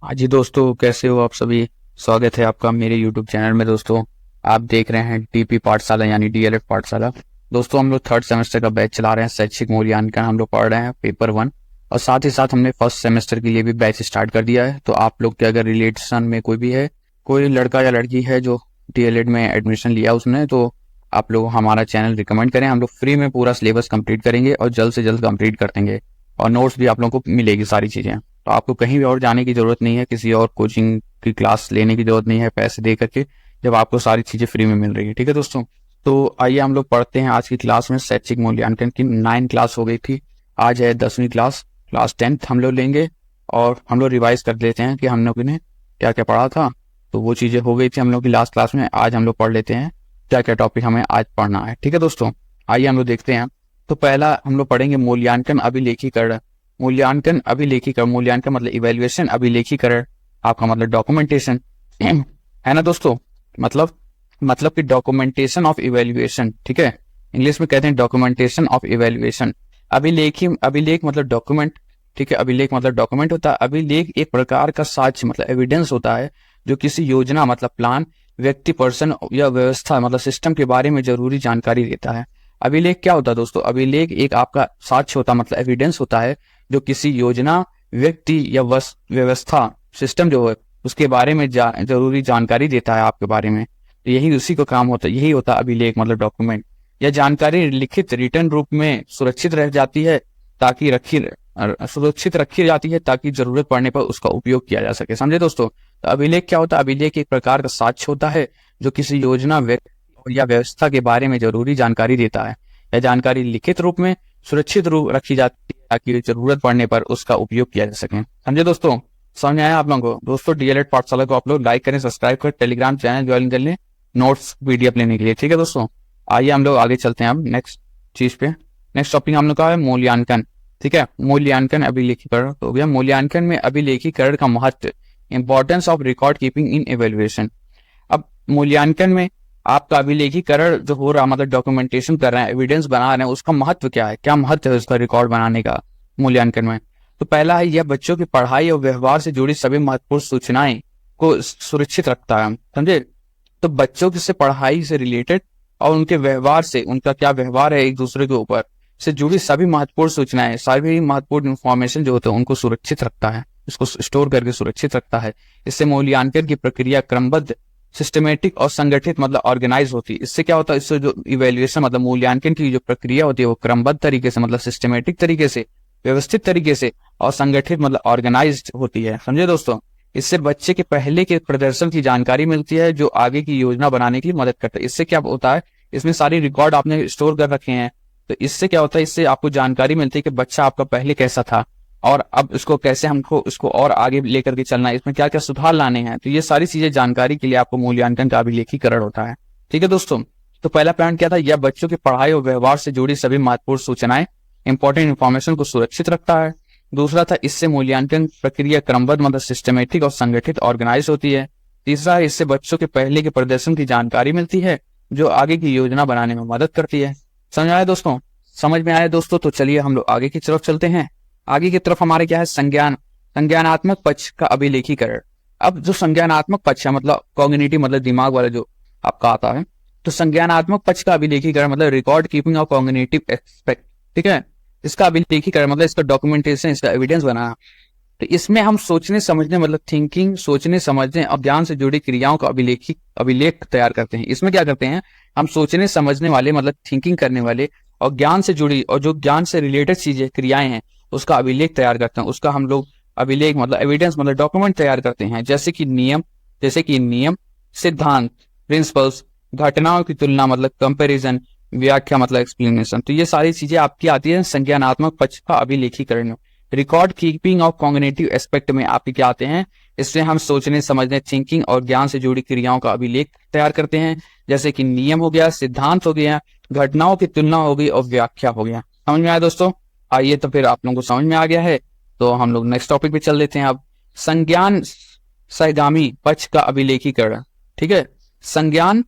हाँ जी दोस्तों, कैसे हो आप सभी। स्वागत है आपका मेरे यूट्यूब चैनल में। दोस्तों आप देख रहे हैं डीपी पाठशाला यानी डीएलएड पाठशाला। दोस्तों हम लोग थर्ड सेमेस्टर का बैच चला रहे हैं। शैक्षिक मूल्यांकन हम लोग पढ़ रहे हैं पेपर 1, और साथ ही साथ हमने फर्स्ट सेमेस्टर के लिए भी बैच स्टार्ट कर दिया है। तो आप लोग के अगर रिलेशन में कोई भी है, कोई लड़का या लड़की है जो डीएलएड में एडमिशन लिया उसने, तो आप लोग हमारा चैनल रिकमेंड करें। हम लोग फ्री में पूरा सिलेबस कंप्लीट करेंगे और जल्द से जल्द कंप्लीट कर देंगे, और नोट्स भी आप लोगों को मिलेगी सारी चीजें। तो आपको कहीं भी और जाने की जरूरत नहीं है, किसी और कोचिंग की क्लास लेने की जरूरत नहीं है पैसे दे करके, जब आपको सारी चीजें फ्री में मिल रही है। ठीक है दोस्तों, तो आइए हम लोग पढ़ते हैं आज की क्लास में। शैक्षिक मूल्यांकन की 9 क्लास हो गई थी, आज है 10वीं क्लास, क्लास 10th हम लोग लेंगे। और हम लोग रिवाइज कर लेते हैं कि हम लोग ने क्या क्या पढ़ा था। तो वो चीजें हो गई थी हम लोग की लास्ट क्लास में। आज हम लोग पढ़ लेते हैं क्या क्या टॉपिक हमें आज पढ़ना है। ठीक है दोस्तों, आइए हम लोग देखते हैं। तो पहला हम लोग पढ़ेंगे मूल्यांकन अभिलेखीकरण। मूल्यांकन अभिलेखीकरण, मूल्यांकन मतलब इवेल्युएशन, अभिलेखीकरण आपका मतलब डॉक्यूमेंटेशन है ना दोस्तों। मतलब कि डॉक्यूमेंटेशन ऑफ इवेल्युएशन। ठीक है, इंग्लिश में कहते हैं डॉक्यूमेंटेशन ऑफ इवेल्युएशन। अभिलेख मतलब डॉक्यूमेंट। ठीक है, अभिलेख मतलब डॉक्यूमेंट होता है। अभिलेख एक प्रकार का साक्ष्य मतलब एविडेंस होता है, जो किसी योजना मतलब प्लान, व्यक्ति, पर्सन या व्यवस्था मतलब सिस्टम के बारे में जरूरी जानकारी देता है। अभिलेख क्या होता है दोस्तों? अभिलेख एक आपका साक्ष्य होता है मतलब एविडेंस होता है, जो किसी योजना, व्यक्ति या व्यवस्था, सिस्टम जो है उसके बारे में जरूरी जानकारी देता है आपके बारे में। तो यही उसी को काम होता है, यही होता है अभिलेख मतलब डॉक्यूमेंट। यह जानकारी लिखित रिटर्न रूप में सुरक्षित रह जाती है, ताकि सुरक्षित रखी जाती है ताकि जरूरत पड़ने पर उसका उपयोग किया जा सके। समझे दोस्तों? तो अभिलेख क्या होता है? अभिलेख एक प्रकार का साक्ष्य होता है, जो किसी योजना, व्यक्ति या व्यवस्था के बारे में जरूरी जानकारी देता है। यह जानकारी लिखित रूप में सुरक्षित रूप रखी जाती है ताकि जरूरत पड़ने पर उसका उपयोग किया जा सके। समझे दोस्तों? समझ आया आप लोगों को? दोस्तों डीएलएड पाठशाला को आप लोग लाइक करें, सब्सक्राइब करें, टेलीग्राम चैनल ज्वाइन कर लें नोट्स पीडीएफ लेने के लिए। ठीक है दोस्तों, आइए हम लोग आगे चलते हैं अब नेक्स्ट चीज पे। नेक्स्ट टॉपिक हम लोग का है मूल्यांकन। ठीक है, मूल्यांकन अभिलेखीकरण हो गया। मूल्यांकन में अभिलेखीकरण का महत्व, importance of record keeping in evaluation. अब मूल्यांकन में आपका अभिलेखीकरण जो हो रहा मतलब डॉक्यूमेंटेशन कर रहे हैं, एविडेंस बना रहे हैं, उसका महत्व क्या है, क्या महत्व है उसका रिकॉर्ड बनाने का मूल्यांकन में। तो पहला है, यह बच्चों की पढ़ाई और व्यवहार से जुड़ी सभी महत्वपूर्ण सूचनाएं को सुरक्षित रखता है। समझे? तो बच्चों की से पढ़ाई से रिलेटेड और उनके व्यवहार से, उनका क्या व्यवहार है एक दूसरे के ऊपर से जुड़ी सभी महत्वपूर्ण सूचनाएं, सभी महत्वपूर्ण इंफॉर्मेशन जो होते हैं उनको सुरक्षित रखता है, उसको स्टोर करके सुरक्षित रखता है। इससे मूल्यांकन की प्रक्रिया क्रमबद्ध, सिस्टमेटिक और संगठित मतलब ऑर्गेनाइज होती है। इससे क्या होता है? इससे जो इवेल्युएशन मतलब मूल्यांकन की जो प्रक्रिया होती है वो क्रमबद्ध तरीके से मतलब सिस्टमेटिक तरीके से, व्यवस्थित तरीके से और संगठित मतलब ऑर्गेनाइज्ड होती है। समझे दोस्तों? इससे बच्चे के पहले के प्रदर्शन की जानकारी मिलती है, जो आगे की योजना बनाने की मदद करता है। इससे क्या होता है? इसमें सारी रिकॉर्ड आपने स्टोर कर रखे हैं, तो इससे क्या होता है? इससे आपको जानकारी मिलती है कि बच्चा आपका पहले कैसा था और अब इसको कैसे हमको इसको और आगे लेकर के चलना है, इसमें क्या क्या सुधार लाने हैं। तो ये सारी चीजें जानकारी के लिए आपको मूल्यांकन का अभिलेखीकरण होता है। ठीक है दोस्तों, तो पहला पॉइंट क्या था? यह बच्चों की पढ़ाई और व्यवहार से जुड़ी सभी महत्वपूर्ण सूचनाएं, इंपॉर्टेंट इंफॉर्मेशन को सुरक्षित रखता है। दूसरा था, इससे मूल्यांकन प्रक्रिया क्रमबद्ध मतलब सिस्टमेटिक और संगठित ऑर्गेनाइज होती है। तीसरा है, इससे बच्चों के पहले के प्रदर्शन की जानकारी मिलती है, जो आगे की योजना बनाने में मदद करती है। समझ आया दोस्तों? समझ में आया दोस्तों? तो चलिए हम लोग आगे की तरफ चलते हैं। आगे की तरफ हमारे क्या है? संज्ञानात्मक पक्ष का अभिलेखीकरण। अब जो संज्ञानात्मक पक्ष है मतलब कॉग्निटिव मतलब दिमाग वाला जो आपका आता है, तो संज्ञानात्मक पक्ष का अभिलेखीकरण मतलब record keeping of cognitive aspect. ठीक है, इसका अभिलेखीकरण मतलब इसका डॉक्यूमेंटेशन, इसका एविडेंस बनाना। तो इसमें हम सोचने समझने मतलब थिंकिंग, सोचने समझने और ज्ञान से जुड़ी क्रियाओं का अभिलेख तैयार करते हैं। इसमें क्या करते हैं? हम सोचने समझने वाले मतलब थिंकिंग करने वाले और ज्ञान से जुड़ी और जो ज्ञान से रिलेटेड चीजें, क्रियाएं हैं, उसका अभिलेख तैयार करते हैं। उसका हम लोग अभिलेख मतलब एविडेंस मतलब डॉक्यूमेंट तैयार करते हैं। जैसे कि नियम, सिद्धांत, प्रिंसिपल्स, घटनाओं की तुलना मतलब कंपैरिजन, व्याख्या मतलब एक्सप्लेनेशन। तो ये सारी चीजें आपकी आती है संज्ञानात्मक पक्ष का अभिलेखीकरण। रिकॉर्ड कीपिंग और कॉग्निटिव एस्पेक्ट में आपके क्या आते हैं? इससे हम सोचने समझने, थिंकिंग और ज्ञान से जुड़ी क्रियाओं का अभिलेख तैयार करते हैं। जैसे कि नियम हो गया, सिद्धांत हो गया, घटनाओं की तुलना हो गई और व्याख्या हो गया। समझ में आया दोस्तों? आइए, तो फिर आप लोगों को समझ में आ गया है तो हम लोग नेक्स्ट टॉपिक पे चल लेते हैं। अब संज्ञान सहगामी पक्ष का अभिलेखीकरण। ठीक है, संज्ञान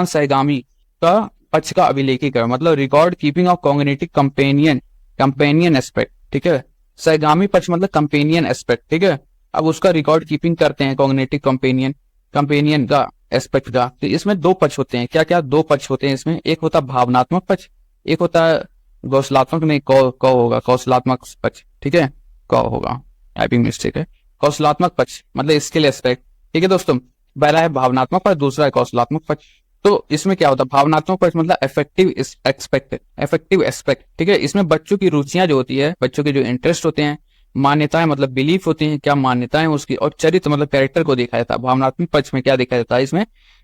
सहगामी का पक्ष का अभिलेखीकरण मतलब record keeping of cognitive companion aspect. ठीक है, सहगामी पक्ष मतलब कंपेनियन एस्पेक्ट। ठीक है, अब उसका रिकॉर्ड कीपिंग करते हैं कॉग्निटिव कंपेनियन का एस्पेक्ट का। तो इसमें दो पक्ष होते हैं, क्या क्या दो पक्ष होते हैं इसमें, एक होता है भावनात्मक पक्ष, एक होता है कौशलात्मक, नहीं क होगा कौशलात्मक पक्ष, ठीक है, क होगा, टाइपिंग मिस्टेक है। कौशलात्मक पक्ष मतलब स्किल एस्पेक्ट, ठीक है दोस्तों। पहला है भावनात्मक पक्ष, दूसरा है कौशलात्मक पक्ष। तो इसमें क्या होता है, भावनात्मक पक्ष मतलब इफेक्टिव एस्पेक्ट, ठीक है। इसमें बच्चों की रुचियां जो होती है, बच्चों के जो इंटरेस्ट होते हैं, मान्यताएं मतलब बिलीफ होती हैं, क्या मान्यताएं उसकी, और चरित्र मतलब कैरेक्टर को देखा जाता है। भावनात्मक पक्ष में क्या देखा जाता है,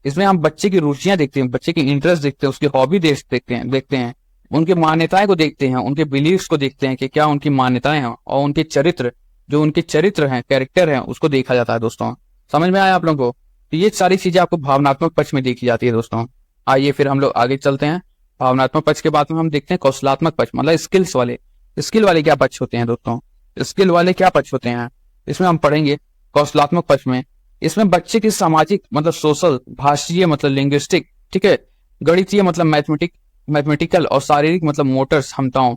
इसमें हम बच्चे की रुचियां देखते हैं, बच्चे की इंटरेस्ट देखते हैं, उसकी हॉबी देखते हैं, उनके मान्यताएं को देखते हैं, उनके बिलीव्स को देखते हैं कि क्या उनकी मान्यताएं हैं, और उनके चरित्र, जो उनके चरित्र हैं, कैरेक्टर हैं, उसको देखा जाता है दोस्तों। समझ में आया आप लोगों को? तो ये सारी चीजें आपको भावनात्मक पक्ष में देखी जाती है दोस्तों। आइए फिर हम लोग आगे चलते हैं। भावनात्मक पक्ष के बाद में हम देखते हैं कौशलात्मक पक्ष मतलब स्किल वाले क्या पक्ष होते हैं दोस्तों, स्किल वाले क्या पक्ष होते हैं, इसमें हम पढ़ेंगे कौशलात्मक पक्ष में। इसमें बच्चे की सामाजिक मतलब सोशल, भाषीय मतलब लिंग्विस्टिक, ठीक है, गणितीय मतलब मैथमेटिकल, और शारीरिक मतलब मोटर क्षमताओं,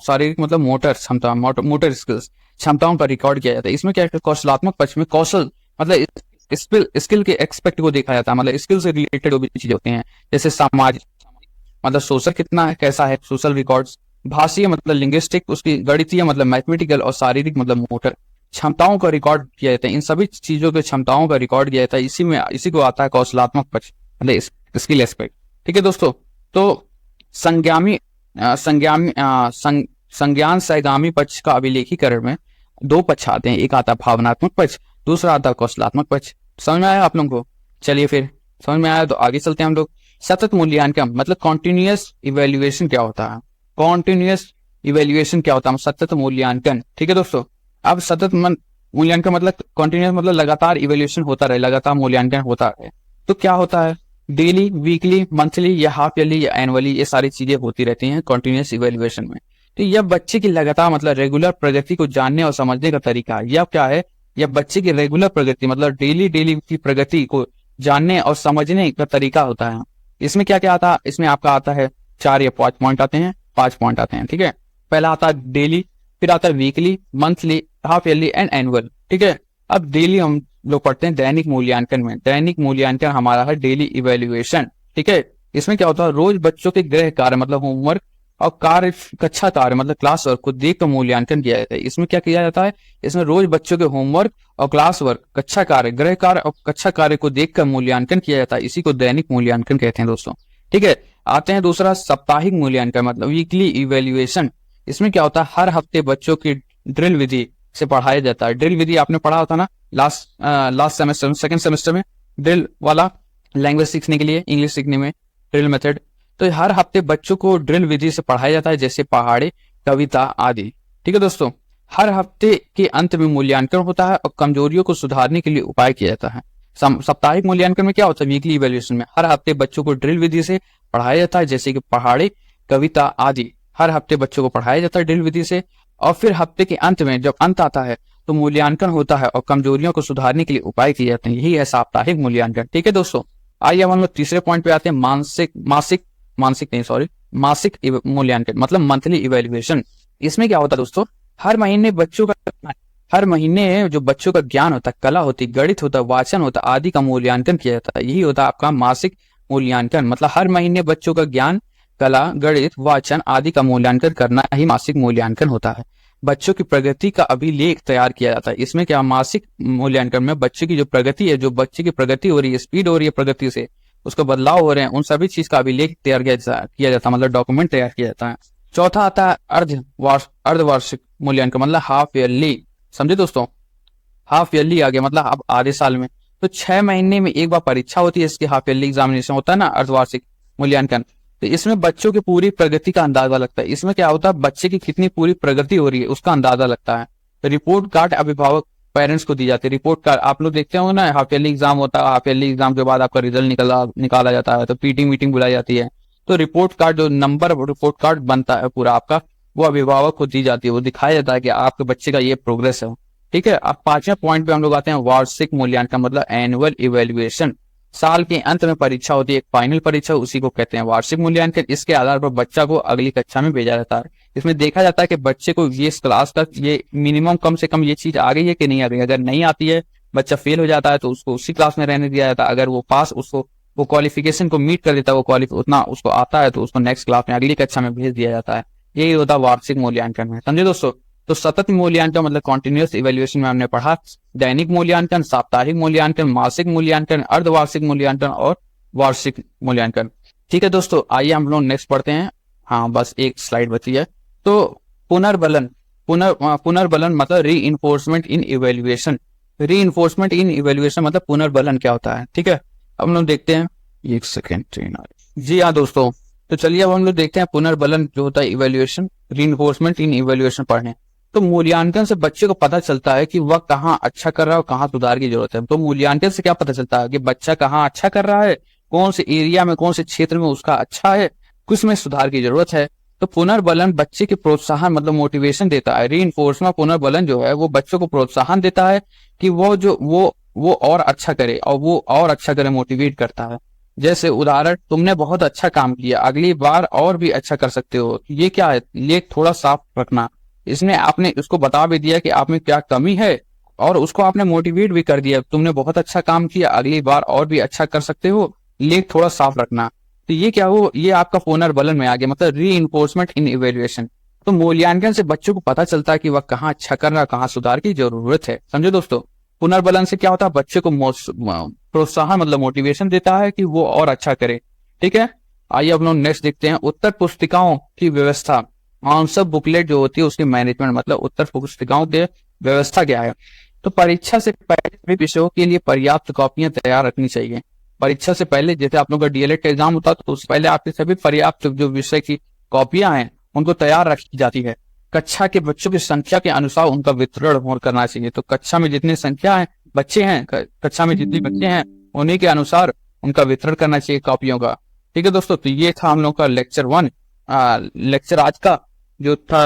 मोटर स्किल्स, क्षमताओं का रिकॉर्ड किया जाता है। इसमें क्या है, कौशलात्मक पक्ष में कौशल मतलब स्किल के एक्सपेक्ट को देखा जाता है, मतलब स्किल से रिलेटेड जो भी चीजें होती हैं, जैसे सामाजिक मतलब सोशल कितना है, कैसा है सोशल रिकॉर्ड्स, भाषीय मतलब लिंग्विस्टिक, उसकी गणितीय मतलब मैथमेटिकल, और शारीरिक मतलब मोटर क्षमताओं का रिकॉर्ड किया जाता है। इन सभी चीजों के क्षमताओं का रिकॉर्ड किया जाता है, इसी को आता है कौशलात्मक पक्ष मतलब स्किल एस्पेक्ट, ठीक है दोस्तों। तो संज्ञान सहगामी पक्ष का अभिलेखीकरण में दो पक्ष आते हैं, एक आता है भावनात्मक पक्ष, दूसरा आता है कौशलात्मक पक्ष। समझ में आया आप लोगों को? चलिए फिर समझ में आया तो आगे चलते हैं हम लोग। सतत मूल्यांकन मतलब कॉन्टिन्यूअस इवेल्युएशन क्या होता है, सतत मूल्यांकन, ठीक है दोस्तों। अब सतत मूल्यांकन मतलब कॉन्टिन्यूअस मतलब लगातार इवेल्युएशन होता रहे, लगातार मूल्यांकन होता रहे। तो क्या होता है, डेली, वीकली, मंथली या हाफ ईयरली या एनुअली, ये सारी चीजें होती रहती हैं कॉन्टिन्यूअस इवेल्युएशन में। तो यह बच्चे की लगातार मतलब रेगुलर प्रगति को जानने और समझने का तरीका है। यह क्या है, यह बच्चे की रेगुलर प्रगति मतलब डेली की प्रगति को जानने और समझने का तरीका होता है। इसमें क्या क्या आता है, इसमें आपका आता है 4 या 5 पॉइंट आते हैं, ठीक है। पहला आता है डेली, फिर आता है weekly, monthly, half yearly and annual, ठीक है। अब डेली हम लोग पढ़ते हैं दैनिक मूल्यांकन में। दैनिक मूल्यांकन हमारा है डेली इवेल्युएशन, ठीक है। इसमें क्या होता है, रोज बच्चों के गृह कार्य मतलब होमवर्क और कक्षा कार्य मतलब क्लास वर्क को देख कर मूल्यांकन किया जाता है। इसमें क्या किया जाता है, इसमें रोज बच्चों के होमवर्क और क्लास वर्क, कक्षा कार्य, गृह कार्य और कक्षा कार्य को देखकर मूल्यांकन किया जाता है। इसी को दैनिक मूल्यांकन कहते हैं दोस्तों, ठीक है। आते हैं दूसरा साप्ताहिक मूल्यांकन मतलब वीकली इवेल्युएशन। इसमें क्या होता है, हर हफ्ते बच्चों की ड्रिल विधि से पढ़ाया जाता है। ड्रिल विधि आपने पढ़ा होता ना लास्ट सेमेस्टर में, सेकंड सेमेस्टर में, ड्रिल वाला, लैंग्वेज सीखने के लिए, इंग्लिश सीखने में ड्रिल मेथड। तो हर हफ्ते बच्चों को ड्रिल विधि से पढ़ाया जाता है, जैसे पहाड़ी, कविता आदि, ठीक है दोस्तों। हर हफ्ते के अंत में मूल्यांकन होता है और कमजोरियों को सुधारने के लिए उपाय किया जाता है। साप्ताहिक मूल्यांकन में क्या होता है, वीकली इवैल्यूएशन में हर हफ्ते बच्चों को ड्रिल विधि से पढ़ाया जाता है, जैसे कि पहाड़ी, कविता आदि। हर हफ्ते बच्चों को पढ़ाया जाता है ड्रिल विधि से, और फिर हफ्ते के अंत में जब अंत आता है तो मूल्यांकन होता है और कमजोरियों को सुधारने के लिए उपाय किए जाते हैं। यही है साप्ताहिक मूल्यांकन, ठीक है दोस्तों। आइए अब हम लोग तीसरे पॉइंट पे आते हैं, मासिक मूल्यांकन मतलब मंथली इवेल्युएशन। इसमें क्या होता है दोस्तों, हर महीने जो बच्चों का ज्ञान होता है, कला होती है, गणित होता है, वाचन होता है आदि का मूल्यांकन किया जाता है। यही होता है आपका मासिक मूल्यांकन, मतलब हर महीने बच्चों का ज्ञान, कला, गणित, वाचन आदि का मूल्यांकन करना ही मासिक मूल्यांकन होता है। बच्चों की प्रगति का अभिलेख तैयार किया जाता है। इसमें क्या, मासिक मूल्यांकन में बच्चे की जो प्रगति है, जो बच्चे की प्रगति हो रही है, स्पीड हो रही है प्रगति से, उसको बदलाव हो रहे हैं, उन सभी चीज का अभिलेख तैयार किया जाता है, मतलब डॉक्यूमेंट तैयार किया जाता है। चौथा आता है अर्धवार्षिक मूल्यांकन मतलब हाफ ईयरली। समझे दोस्तों, हाफ ईयरली आ गया मतलब अब आधे साल में। तो 6 महीने में एक बार परीक्षा होती है, इसकी हाफ ईयरली एग्जामिनेशन होता है ना, अर्धवार्षिक मूल्यांकन। तो इसमें बच्चों की पूरी प्रगति का अंदाजा लगता है। इसमें क्या होता है, बच्चे की कितनी पूरी प्रगति हो रही है उसका अंदाजा लगता है। तो रिपोर्ट कार्ड अभिभावक पेरेंट्स को दी जाती है। रिपोर्ट कार्ड आप लोग देखते होंगे ना, हाफ ईयरली एग्जाम होता है, हाफ ईयरली एग्जाम के बाद आपका रिजल्ट निकाला जाता है, तो मीटिंग बुलाई जाती है। तो रिपोर्ट कार्ड, जो नंबर रिपोर्ट कार्ड बनता है पूरा आपका, वो अभिभावक को दी जाती है। वो दिखाया जाता है कि आपके बच्चे का ये प्रोग्रेस है, ठीक है। अब 5वें पॉइंट पे हम लोग आते हैं, वार्षिक मूल्यांकन मतलब एनुअल इवेल्युएशन। साल के अंत में परीक्षा होती है, एक फाइनल परीक्षा, उसी को कहते हैं वार्षिक मूल्यांकन। इसके आधार पर बच्चा को अगली कक्षा में भेजा जाता है। इसमें देखा जाता है कि बच्चे को ये क्लास तक ये मिनिमम कम से कम ये चीज आ गई है कि नहीं आ गई। अगर नहीं आती है बच्चा फेल हो जाता है तो उसको उसी क्लास में रहने दिया जाता है। अगर वो पास उसको वो क्वालिफिकेशन को मीट कर देता है, वो उतना उसको आता है तो उसको नेक्स्ट क्लास में अगली कक्षा में भेज दिया जाता है। यही होता है वार्षिक मूल्यांकन में, समझे दोस्तों। तो सतत मूल्यांकन मतलब कॉन्टिन्यूअस इवेल्युएशन में हमने पढ़ा दैनिक मूल्यांकन, साप्ताहिक मूल्यांकन, मासिक मूल्यांकन, अर्धवार्षिक मूल्यांकन और वार्षिक मूल्यांकन। ठीक है दोस्तों, आइए हम लोग नेक्स्ट पढ़ते हैं। हाँ, बस एक स्लाइड बची है। तो पुनर्बलन पुनर्बलन मतलब री इन्फोर्समेंट इन इवेल्युएशन। री इन्फोर्समेंट इन इवेल्युएशन मतलब पुनर्बलन क्या होता है। ठीक है, अब हम लोग देखते हैं। एक सेकेंड ट्रेन आ रही। जी हाँ दोस्तों, तो चलिए अब हम लोग देखते हैं पुनर्बलन जो होता है इवेल्युएशन, री इन्फोर्समेंट इन इवेल्युएशन पढ़ने। तो मूल्यांकन से बच्चे को पता चलता है कि वह कहाँ अच्छा कर रहा है और कहाँ सुधार की जरूरत है। तो मूल्यांकन से क्या पता चलता है कि बच्चा कहाँ अच्छा कर रहा है, कौन से एरिया में, कौन से क्षेत्र में उसका अच्छा है, किस में सुधार की जरूरत है। तो पुनर्बलन बच्चे के प्रोत्साहन मतलब मोटिवेशन देता है। री इन्फोर्समेंट पुनर्बलन जो है वो बच्चों को प्रोत्साहन देता है कि वो और अच्छा करे और वो और अच्छा करे, मोटिवेट करता है। जैसे उदाहरण, तुमने बहुत अच्छा काम किया, अगली बार और भी अच्छा कर सकते हो। ये क्या है, ये थोड़ा साफ रखना। इसमें आपने उसको बता भी दिया कि आप में क्या कमी है और उसको आपने मोटिवेट भी कर दिया। तुमने बहुत अच्छा काम किया, अगली बार और भी अच्छा कर सकते हो, लेख थोड़ा साफ रखना। तो ये क्या हो, ये आपका पुनर्बलन में आ गया, मतलब री इन्फोर्समेंट इन इवेल्युएशन। तो मूल्यांकन से बच्चों को पता चलता है कि वह कहाँ अच्छा कर रहा है, कहाँ सुधार की जरूरत है। समझे दोस्तों, पुनर्बलन से क्या होता है, बच्चे को प्रोत्साहन मतलब मोटिवेशन देता है कि वो और अच्छा करे। ठीक है, आइए अब लोग नेक्स्ट देखते हैं। उत्तर पुस्तिकाओं की व्यवस्था, आंसर बुकलेट जो होती है उसकी मैनेजमेंट मतलब उत्तर पुस्तिकाओं की व्यवस्था क्या है। तो परीक्षा से पहले सभी विषयों के लिए पर्याप्त कॉपियां तैयार रखनी चाहिए। परीक्षा से पहले जैसे आप लोगों का डीएलएड का एग्जाम होता है तो उससे पहले आपके सभी पर्याप्त जो विषय की कॉपियां हैं उनको तैयार रखी जाती है। कक्षा के बच्चों की संख्या के अनुसार उनका वितरण करना चाहिए। तो कक्षा में जितनी संख्या है बच्चे हैं, कक्षा में जितने बच्चे हैं उन्हीं के अनुसार उनका वितरण करना चाहिए कॉपियों का। ठीक है दोस्तों, तो ये था हम लोग का लेक्चर 1, लेक्चर आज का जो था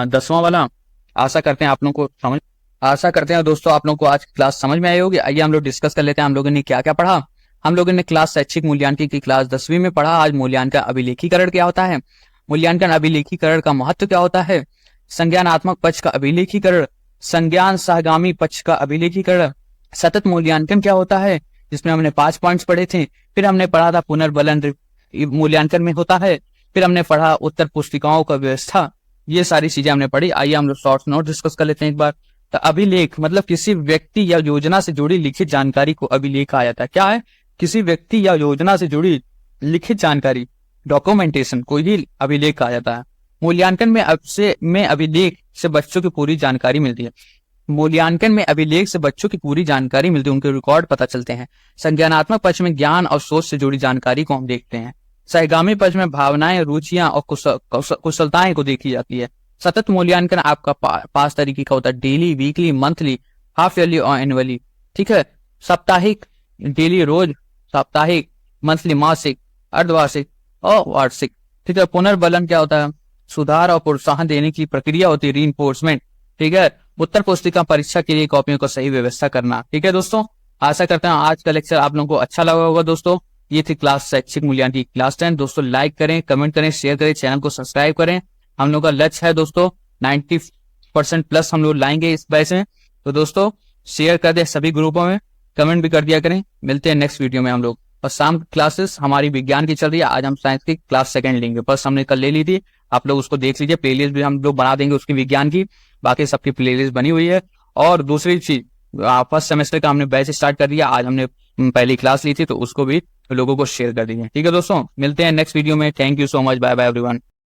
10वां वाला। आशा करते हैं दोस्तों आप लोगों को आज क्लास समझ में आई होगी। आइए हम लोग डिस्कस कर लेते हैं हम लोगों ने क्या क्या पढ़ा। हम लोगों ने क्लास शैक्षिक मूल्यांकन की क्लास 10वीं में पढ़ा। आज मूल्यांकन अभिलेखीकरण क्या होता है, मूल्यांकन अभिलेखीकरण का महत्व क्या होता है, संज्ञानात्मक पक्ष का अभिलेखीकरण, संज्ञान सहगामी पक्ष का अभिलेखीकरण, सतत मूल्यांकन क्या होता है जिसमें हमने 5 पॉइंट्स पढ़े थे। फिर हमने पढ़ा था पुनर्बलन मूल्यांकन में होता है। फिर हमने पढ़ा उत्तर पुस्तिकाओं का व्यवस्था। ये सारी चीजें हमने पढ़ी। आइए हम लोग शॉर्ट नोट डिस्कस कर लेते हैं एक बार। तो अभिलेख मतलब किसी व्यक्ति या योजना से जुड़ी लिखित जानकारी को अभिलेख कहा जाता है। क्या है, किसी व्यक्ति या योजना से जुड़ी लिखित जानकारी, डॉक्यूमेंटेशन को ही अभिलेख कहा जाता है। मूल्यांकन में अभिलेख से बच्चों की पूरी जानकारी मिलती है। मूल्यांकन में अभिलेख से बच्चों की पूरी जानकारी मिलती है, उनके रिकॉर्ड पता चलते हैं। संज्ञानात्मक पक्ष में ज्ञान और सोच से जुड़ी जानकारी को हम देखते हैं। सहगामी पक्ष में भावनाएं, रुचियां और कुशलताएं को देखी जाती है। सतत मूल्यांकन आपका 5 तरीके का होता है, daily, weekly, monthly, half yearly और एनुअली। ठीक है, साप्ताहिक, डेली रोज, साप्ताहिक, मंथली मासिक, अर्धवार्षिक और वार्षिक। ठीक है, पुनर्बलन क्या होता है, सुधार और प्रोत्साहन देने की प्रक्रिया होती है, रीइंफोर्समेंट। ठीक है, उत्तर पुस्तिका परीक्षा के लिए कॉपियों को सही व्यवस्था करना। ठीक है दोस्तों, आशा करते हैं आज का लेक्चर आप लोगों को अच्छा लगा होगा। दोस्तों ये थी क्लास शैक्षिक मूल्यांकन की क्लास 10। दोस्तों लाइक करें, कमेंट करें, शेयर करें, चैनल को सब्सक्राइब करें। हम लोग का लक्ष्य है दोस्तों 90% प्लस हम लोग लाएंगे इस बैच में। तो दोस्तों शेयर कर दें सभी ग्रुपों में, कमेंट भी कर दिया करें। मिलते हैं नेक्स्ट वीडियो में हम लोग। और शाम की क्लासेस हमारी विज्ञान की चल रही है। आज हम साइंस की क्लास 2 लेंगे, बस हमने कल ले ली थी। आप लोग उसको देख लीजिए, प्लेलिस्ट भी हम लोग बना देंगे उसकी विज्ञान की, बाकी सबकी प्लेलिस्ट बनी हुई है। और दूसरी चीज, फर्स्ट सेमेस्टर का हमने बैच स्टार्ट कर दिया। आज हमने पहली क्लास ली थी तो उसको भी लोगों को शेयर कर दीजिए। ठीक है दोस्तों, मिलते हैं नेक्स्ट वीडियो में। Thank you so much, bye bye everyone.